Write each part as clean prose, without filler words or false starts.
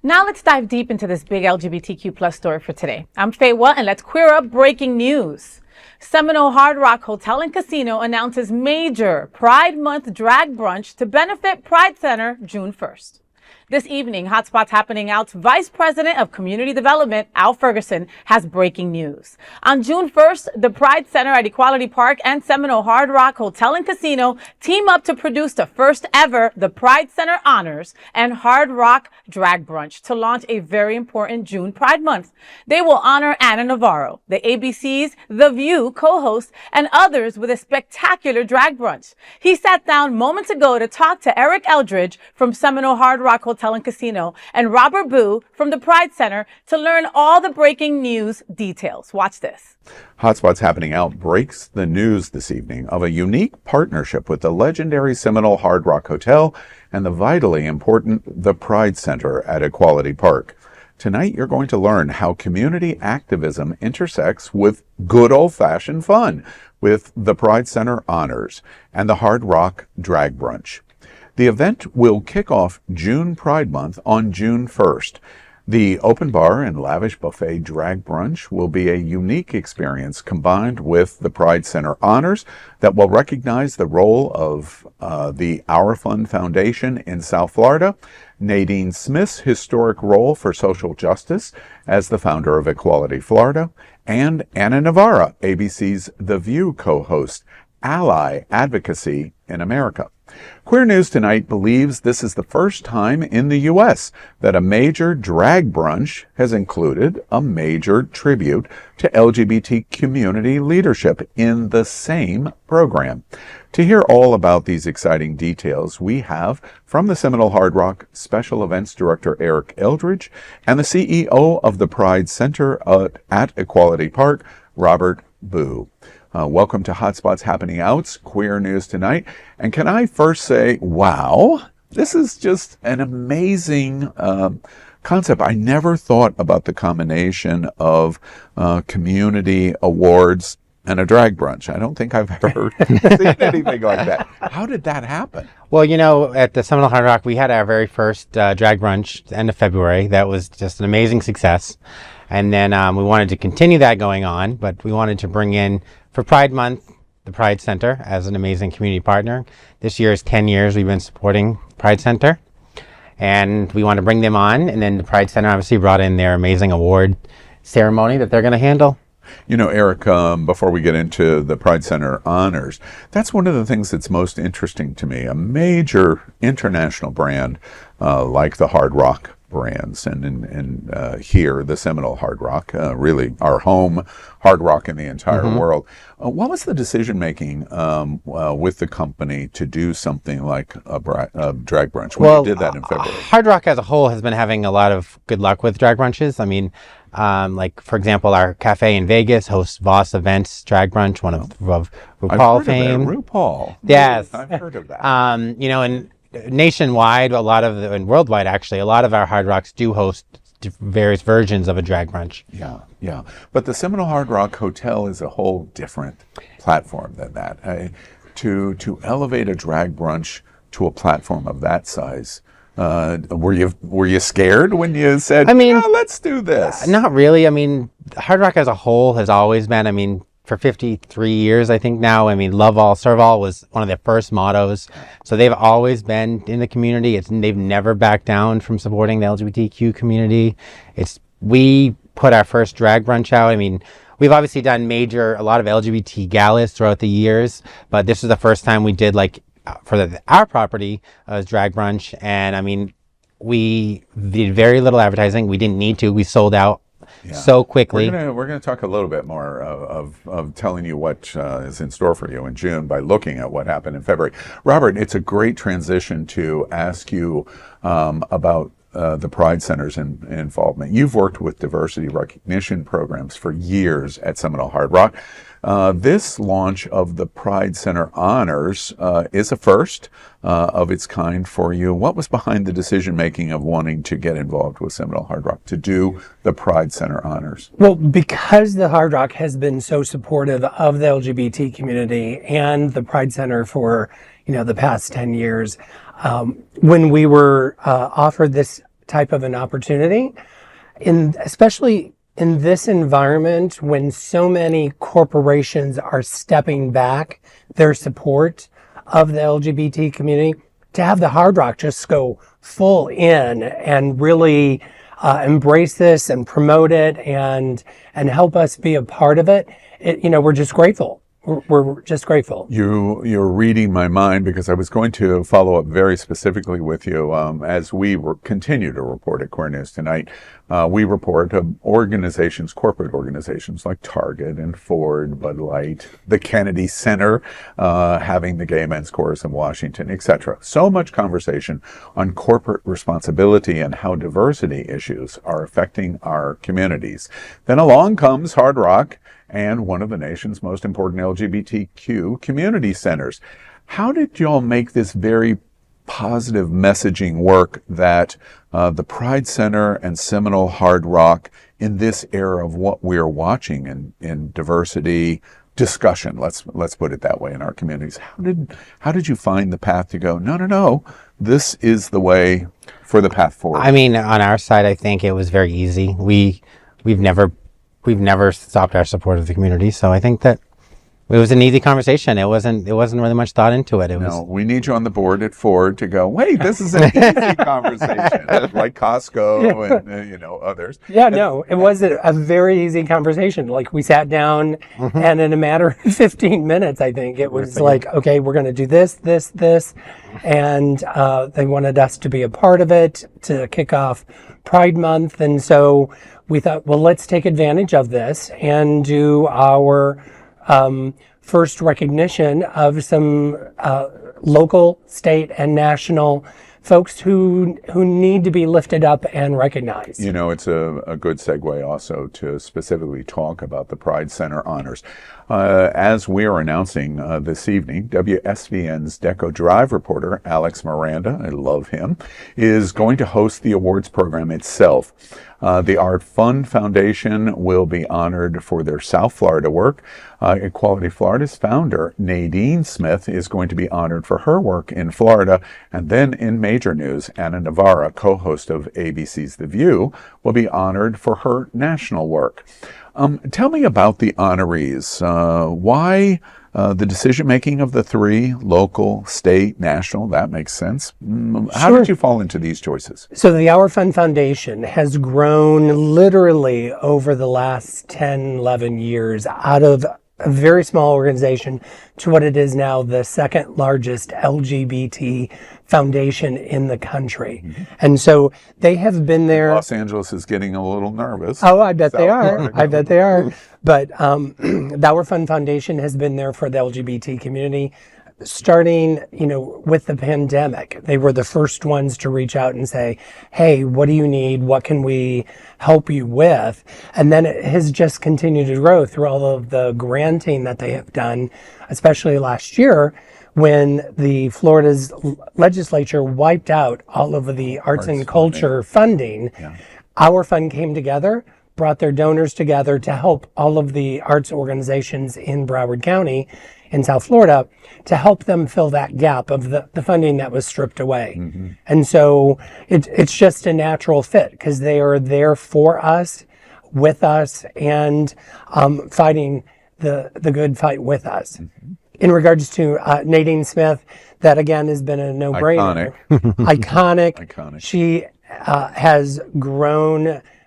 Now let's dive deep into this big LGBTQ plus story for today. I'm Faywa, and let's queer up breaking news. Seminole Hard Rock Hotel and Casino announces major Pride Month drag brunch to benefit Pride Center June 1st. This evening, Hotspots Happening Out's Vice President of Community Development, Al Ferguson, has breaking news. On June 1st, the Pride Center at Equality Park and Seminole Hard Rock Hotel and Casino team up to produce the first ever The Pride Center Honors and Hard Rock Drag Brunch to launch a very important June Pride Month. They will honor Ana Navarro, the ABC's The View co-host, and others with a spectacular drag brunch. He sat down moments ago to talk to Erick Eldridge from Seminole Hard Rock Hotel and Casino and Robert Boo from the Pride Center to learn all the breaking news details. Watch this. Hotspots Happening Out breaks the news this evening of a unique partnership with the legendary Seminole Hard Rock Hotel and the vitally important The Pride Center at Equality Park. Tonight, you're going to learn how community activism intersects with good old-fashioned fun with the Pride Center Honors and the Hard Rock Drag Brunch. The event will kick off June Pride Month on June 1st. The open bar and lavish buffet drag brunch will be a unique experience combined with the Pride Center Honors that will recognize the role of the Our Fund Foundation in South Florida, Nadine Smith's historic role for social justice as the founder of Equality Florida, and Ana Navarro, ABC's The View co-host, Ally Advocacy in America. Queer News Tonight believes this is the first time in the U.S. that a major drag brunch has included a major tribute to LGBT community leadership in the same program. To hear all about these exciting details, we have from the Seminole Hard Rock Special Events Director Erick Eldridge and the CEO of the Pride Center at Equality Park, Robert Boo. Welcome to Hotspots Happening Out's Queer News Tonight. And can I first say, wow, this is just an amazing concept. I never thought about the combination of community awards and a drag brunch. I don't think I've ever seen anything like that. How did that happen? Well, you know, at the Seminole Hard Rock, we had our very first drag brunch at the end of February. That was just an amazing success. And then we wanted to continue that going on, but we wanted to bring in, for Pride Month, the Pride Center as an amazing community partner. This year is 10 years we've been supporting Pride Center, and we want to bring them on. And then the Pride Center obviously brought in their amazing award ceremony that they're going to handle. You know, Erick, before we get into the Pride Center Honors, that's one of the things that's most interesting to me. A major international brand like the Hard Rock brands, and here, the Seminole Hard Rock, really our home Hard Rock in the entire world. What was the decision-making with the company to do something like a drag brunch when you did that in February? Hard Rock as a whole has been having a lot of good luck with drag brunches. I mean, like, for example, our cafe in Vegas hosts Voss Events Drag Brunch, one of RuPaul fame. RuPaul. Yes. I've heard of that. You know, and nationwide, and worldwide actually, a lot of our Hard Rocks do host various versions of a drag brunch. Yeah. But the Seminole Hard Rock Hotel is a whole different platform than that. To elevate a drag brunch to a platform of that size, were you scared when you said, let's do this? Not really. I mean, Hard Rock as a whole has always been, for 53 years, I think now. Love all, serve all was one of their first mottos. So they've always been in the community. They've never backed down from supporting the LGBTQ community. We put our first drag brunch out. We've obviously done a lot of LGBT galas throughout the years, but this is the first time we did, like, for our property, drag brunch. And we did very little advertising. We didn't need to. We sold out so quickly. We're gonna talk a little bit more of telling you what is in store for you in June by looking at what happened in February. Robert, it's a great transition to ask you about the Pride Center's involvement. You've worked with diversity recognition programs for years at Seminole Hard Rock. This launch of the Pride Center Honors is a first of its kind for you. What was behind the decision-making of wanting to get involved with Seminole Hard Rock to do the Pride Center Honors? Well, because the Hard Rock has been so supportive of the LGBT community and the Pride Center for, the past 10 years, when we were offered this type of an opportunity, especially in this environment when so many corporations are stepping back their support of the LGBT community. To have the Hard Rock just go full in and really embrace this and promote it and help us be a part of it, we're just grateful. We're just grateful. You're reading my mind, because I was going to follow up very specifically with you as we continue to report at Core News Tonight. We report corporate organizations like Target and Ford, Bud Light, the Kennedy Center, having the Gay Men's Chorus in Washington, etc. So much conversation on corporate responsibility and how diversity issues are affecting our communities. Then along comes Hard Rock and one of the nation's most important LGBTQ community centers. How did y'all make this very positive messaging work that the Pride Center and Seminole Hard Rock, in this era of what we're watching in diversity discussion, let's put it that way, in our communities, how did you find the path to go, no, this is the way for the path forward? I mean, on our side, I think it was very easy. We've never stopped our support of the community, so I think that it was an easy conversation. It wasn't really much thought into it. We need you on the board at Ford to go, wait, this is an easy conversation, like Costco and others. Yeah, no, it was a very easy conversation. Like, we sat down and in a matter of 15 minutes, I think, it was like, okay, we're going to do this, and they wanted us to be a part of it to kick off Pride Month, and so we thought, well, let's take advantage of this and do our first recognition of some local, state, and national folks who need to be lifted up and recognized. It's a good segue also to specifically talk about the Pride Center honors. As we are announcing this evening, WSVN's Deco Drive reporter, Alex Miranda, I love him, is going to host the awards program itself. The Art Fund Foundation will be honored for their South Florida work. Equality Florida's founder, Nadine Smith, is going to be honored for her work in Florida. And then in major news, Ana Navarro, co-host of ABC's The View, will be honored for her national work. Tell me about the honorees. Why the decision-making of the three, local, state, national, that makes sense. How did you fall into these choices? So the Our Fund Foundation has grown literally over the last 10, 11 years out of a very small organization to what it is now, the second largest LGBT foundation in the country. And so they have been there. Los Angeles is getting a little nervous. Oh, I bet they are. I bet they are. But the Our Fund Foundation has been there for the LGBT community starting, with the pandemic. They were the first ones to reach out and say, hey, what do you need? What can we help you with? And then it has just continued to grow through all of the granting that they have done, especially last year when the Florida's legislature wiped out all of the arts and culture funding. Yeah. Our fund came together, brought their donors together to help all of the arts organizations in Broward County in South Florida to help them fill that gap of the funding that was stripped away. And so it's just a natural fit because they are there for us, with us, and fighting the good fight with us. In regards to Nadine Smith, that again has been a no-brainer. Iconic. She has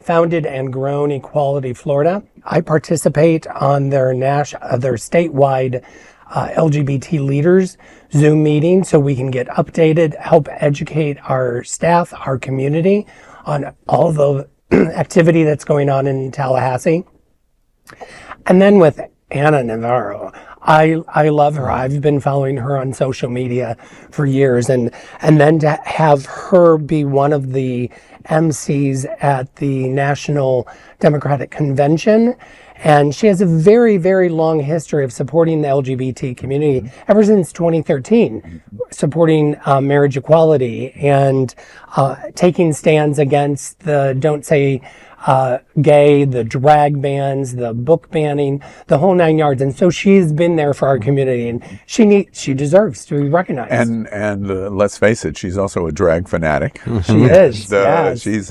founded and grown Equality Florida. I participate on their statewide LGBT leaders Zoom meeting so we can get updated, help educate our staff, our community on all the activity that's going on in Tallahassee. And then with Ana Navarro, I love her. I've been following her on social media for years, and then to have her be one of the MCs at the National Democratic Convention. And she has a very, very long history of supporting the LGBT community ever since 2013, supporting marriage equality and taking stands against the Don't Say gay, the drag bans, the book banning, the whole 9 yards. And so she's been there for our community, and she deserves to be recognized. And let's face it, she's also a drag fanatic. She is. Yes. She's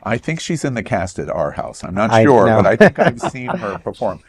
I think she's in the cast at our house. I'm not sure, but I think I've seen her perform.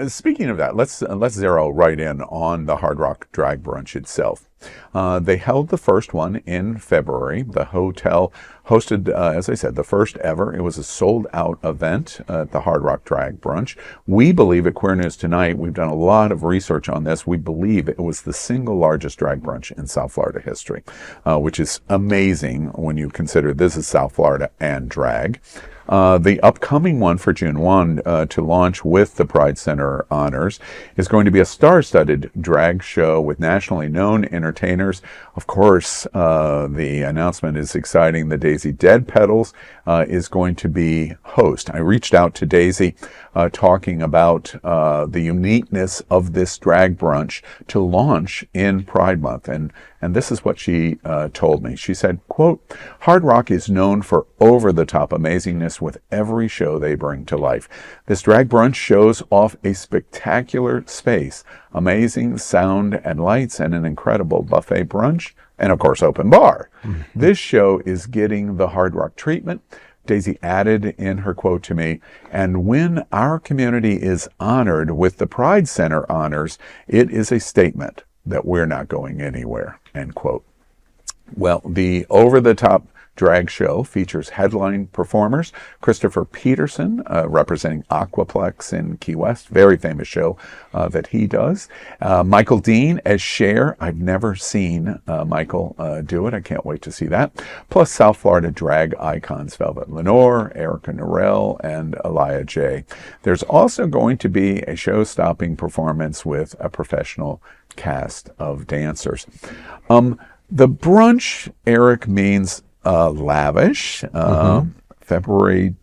Speaking of that, let's zero right in on the Hard Rock Drag Brunch itself. They held the first one in February. The hotel hosted, as I said, the first ever. It was a sold-out event at the Hard Rock Drag Brunch. We believe at Queer News Tonight, we've done a lot of research on this. We believe it was the single largest drag brunch in South Florida history, which is amazing when you consider this is South Florida and drag. The upcoming one for June 1 to launch with the Pride Center Honors is going to be a star-studded drag show with nationally known entertainers. Of course, the announcement is exciting. The Daisy Dead Petals is going to be host. I reached out to Daisy talking about the uniqueness of this drag brunch to launch in Pride Month. And this is what she told me. She said, quote, "Hard Rock is known for over-the-top amazingness with every show they bring to life. This drag brunch shows off a spectacular space, amazing sound and lights, and an incredible buffet brunch, and of course open bar. This show is getting the Hard Rock treatment." Daisy added in her quote to me, "And when our community is honored with the Pride Center Honors, it is a statement that we're not going anywhere," end quote. Well, the over-the-top drag show features headline performers Christopher Peterson, representing Aquaplex in Key West, very famous show that he does. Michael Dean as Cher. I've never seen Michael do it. I can't wait to see that. Plus South Florida drag icons Velvet Lenore, Erica Norell, and Elia J. There's also going to be a show-stopping performance with a professional cast of dancers. The brunch, Eric, means lavish. February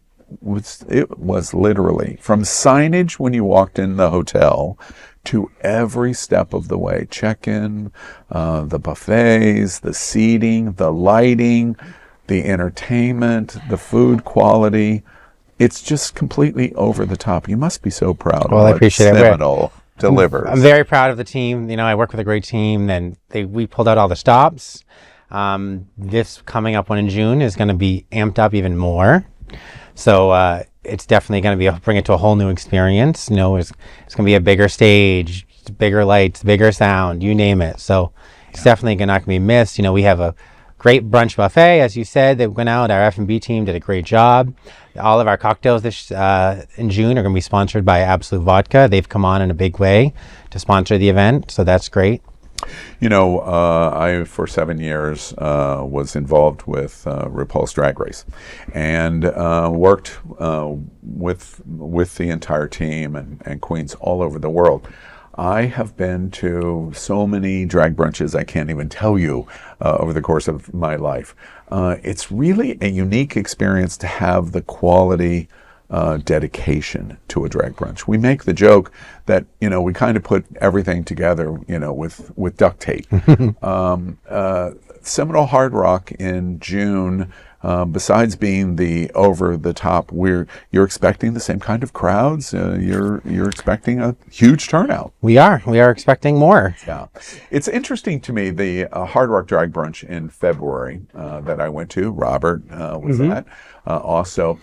was literally from signage when you walked in the hotel to every step of the way. Check-in, the buffets, the seating, the lighting, the entertainment, the food quality. It's just completely over the top. You must be so proud of I what appreciate it. Seminole delivers. I'm very proud of the team. You know, I work with a great team, and we pulled out all the stops. This coming up one in June is going to be amped up even more. So it's definitely going to bring it to a whole new experience. You know, it's going to be a bigger stage, bigger lights, bigger sound, you name it. So it's definitely not going to be missed. You know, we have a great brunch buffet, as you said. They went out. Our F&B team did a great job. All of our cocktails this in June are going to be sponsored by Absolute Vodka. They've come on in a big way to sponsor the event, so that's great. You know, I, for 7 years, was involved with RuPaul's Drag Race and worked with the entire team and queens all over the world. I have been to so many drag brunches I can't even tell you over the course of my life. It's really a unique experience to have the quality dedication to a drag brunch. We make the joke that, you know, we kind of put everything together, you know, with duct tape. Seminole Hard Rock in June, besides being the over the top, you're expecting the same kind of crowds. You're expecting a huge turnout. We are expecting more. Yeah, it's interesting to me, the Hard Rock Drag Brunch in February that I went to. Robert was at. Also,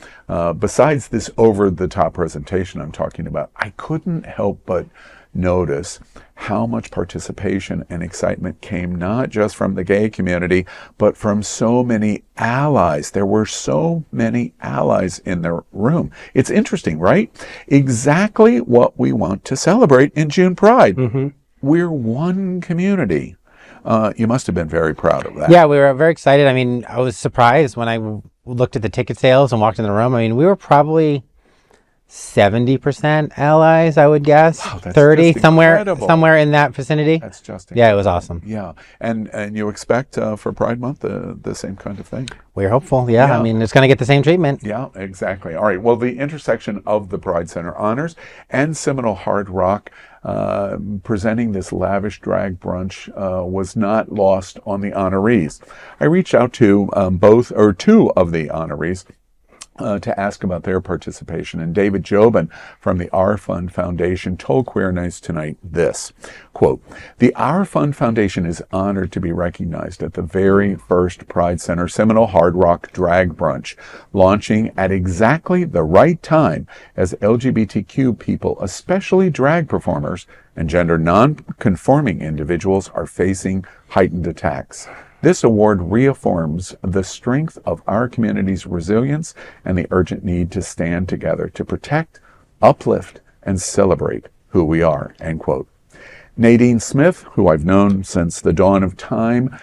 besides this over the top presentation I'm talking about, I couldn't help but notice how much participation and excitement came not just from the gay community, but from so many allies. There were so many allies in the room. It's interesting, right? Exactly what we want to celebrate in June Pride. We're one community. You must have been very proud of that. Yeah, we were very excited. I mean, I was surprised when I looked at the ticket sales and walked in the room. I mean, we were probably 70% allies, I would guess. Wow, that's 30, just somewhere in that vicinity. That's just incredible. Yeah, it was awesome. Yeah, and you expect for Pride Month the same kind of thing? We're hopeful. Yeah. I mean, it's going to get the same treatment. Yeah, exactly. All right. Well, the intersection of the Pride Center Honors and Seminole Hard Rock presenting this lavish drag brunch was not lost on the honorees. I reached out to two of the honorees. to ask about their participation. And David Jobin from the Our Fund Foundation told Queer Nights Tonight this, quote, "The Our Fund Foundation is honored to be recognized at the very first Pride Center Seminole Hard Rock Drag Brunch, launching at exactly the right time as LGBTQ people, especially drag performers and gender non-conforming individuals, are facing heightened attacks. This award reaffirms the strength of our community's resilience and the urgent need to stand together to protect, uplift, and celebrate who we are," end quote. Nadine Smith, who I've known since the dawn of time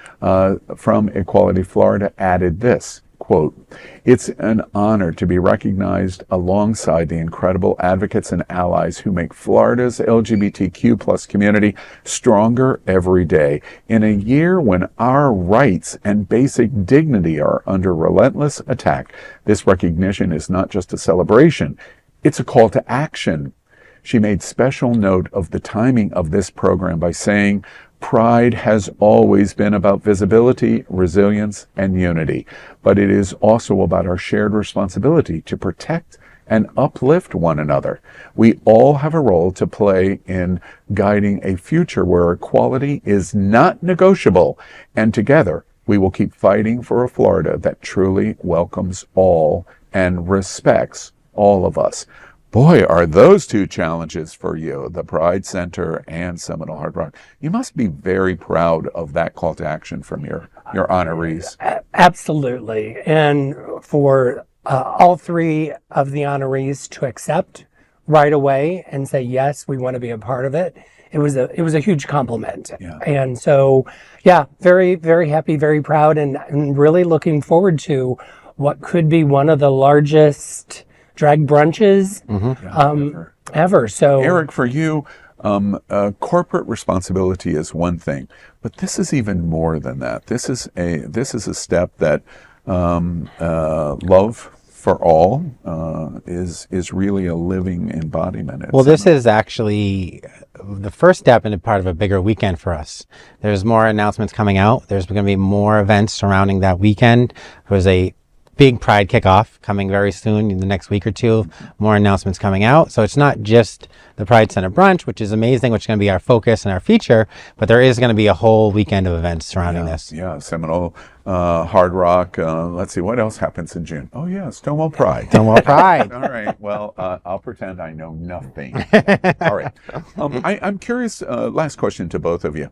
from Equality Florida, added this, quote, "It's an honor to be recognized alongside the incredible advocates and allies who make Florida's LGBTQ plus community stronger every day. In a year when our rights and basic dignity are under relentless attack, this recognition is not just a celebration, it's a call to action." She made special note of the timing of this program by saying, "Pride has always been about visibility, resilience, and unity, but it is also about our shared responsibility to protect and uplift one another. We all have a role to play in guiding a future where equality is not negotiable, and together we will keep fighting for a Florida that truly welcomes all and respects all of us." Boy, are those two challenges for you, the Pride Center and Seminole Hard Rock. You must be very proud of that call to action from your honorees. Absolutely. And for all three of the honorees to accept right away and say, yes, we want to be a part of it, it was a huge compliment. Yeah. And so, yeah, very, very happy, very proud, and really looking forward to what could be one of the largest drag brunches ever. So, Eric, for you, corporate responsibility is one thing, but this is even more than that. This is a step that love for all is really a living embodiment. Well, this is actually the first step in a part of a bigger weekend for us. There's more announcements coming out. There's going to be more events surrounding that weekend. There's a big Pride kickoff coming very soon in the next week or two. More announcements coming out. So it's not just the Pride Center brunch, which is amazing, which is going to be our focus and our feature, but there is going to be a whole weekend of events surrounding this. Yeah, Seminole, Hard Rock. Let's see, what else happens in June? Oh, yeah, Stonewall Pride. Stonewall Pride. All right, well, I'll pretend I know nothing. All right. I'm curious, last question to both of you.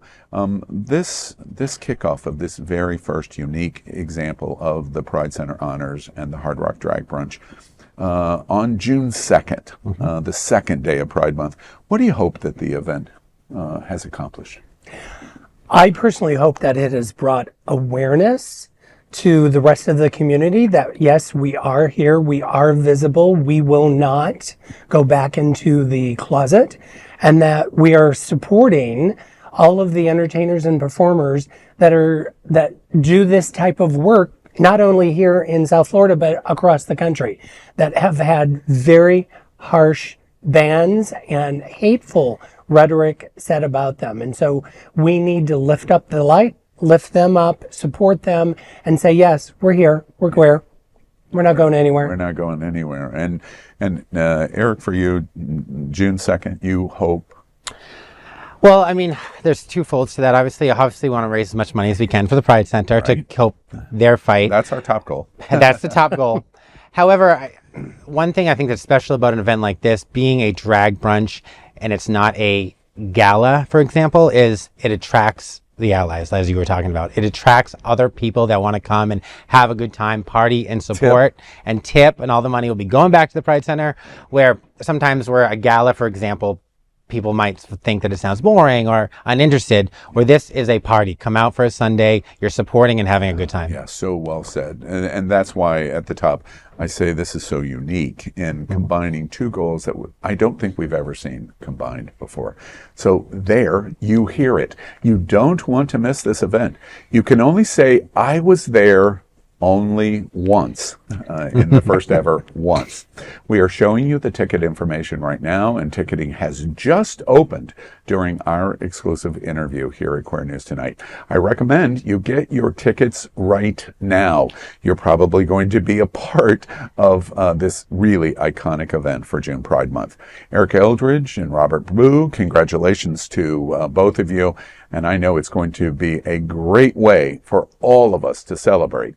This kickoff of this very first unique example of the Pride Center Honors and the Hard Rock Drag Brunch, on June 2nd, the second day of Pride Month, what do you hope that the event has accomplished? I personally hope that it has brought awareness to the rest of the community that, yes, we are here, we are visible, we will not go back into the closet, and that we are supporting all of the entertainers and performers that do this type of work, not only here in South Florida, but across the country, that have had very harsh bans and hateful rhetoric said about them. And so we need to lift up the light, lift them up, support them, and say, yes, we're here, we're queer, we're not going anywhere. We're not going anywhere. And Eric, for you, June 2nd, you hope? Well, I mean, there's two folds to that. Obviously, we want to raise as much money as we can for the Pride Center to help their fight. That's our top goal. That's the top goal. However, one thing I think that's special about an event like this, being a drag brunch, and it's not a gala, for example, is it attracts the allies, as you were talking about. It attracts other people that want to come and have a good time, party, and support, and tip, and all the money will be going back to the Pride Center, where sometimes where a gala, for example, people might think that it sounds boring or uninterested, where this is a party. Come out for a Sunday, you're supporting and having a good time. Yeah, so well said. And that's why at the top I say this is so unique in combining two goals that I don't think we've ever seen combined before. So there, you hear it. You don't want to miss this event. You can only say, I was there only once in the first ever once. We are showing you the ticket information right now, and ticketing has just opened during our exclusive interview here at Queer News Tonight. I recommend you get your tickets right now. You're probably going to be a part of this really iconic event for June Pride Month. Erick Eldridge and Robert Boo, congratulations to both of you, and I know it's going to be a great way for all of us to celebrate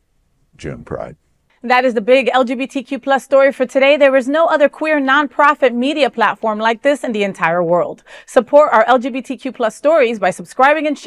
June Pride. That is the big LGBTQ plus story for today. There is no other queer nonprofit media platform like this in the entire world. Support our LGBTQ plus stories by subscribing and sharing.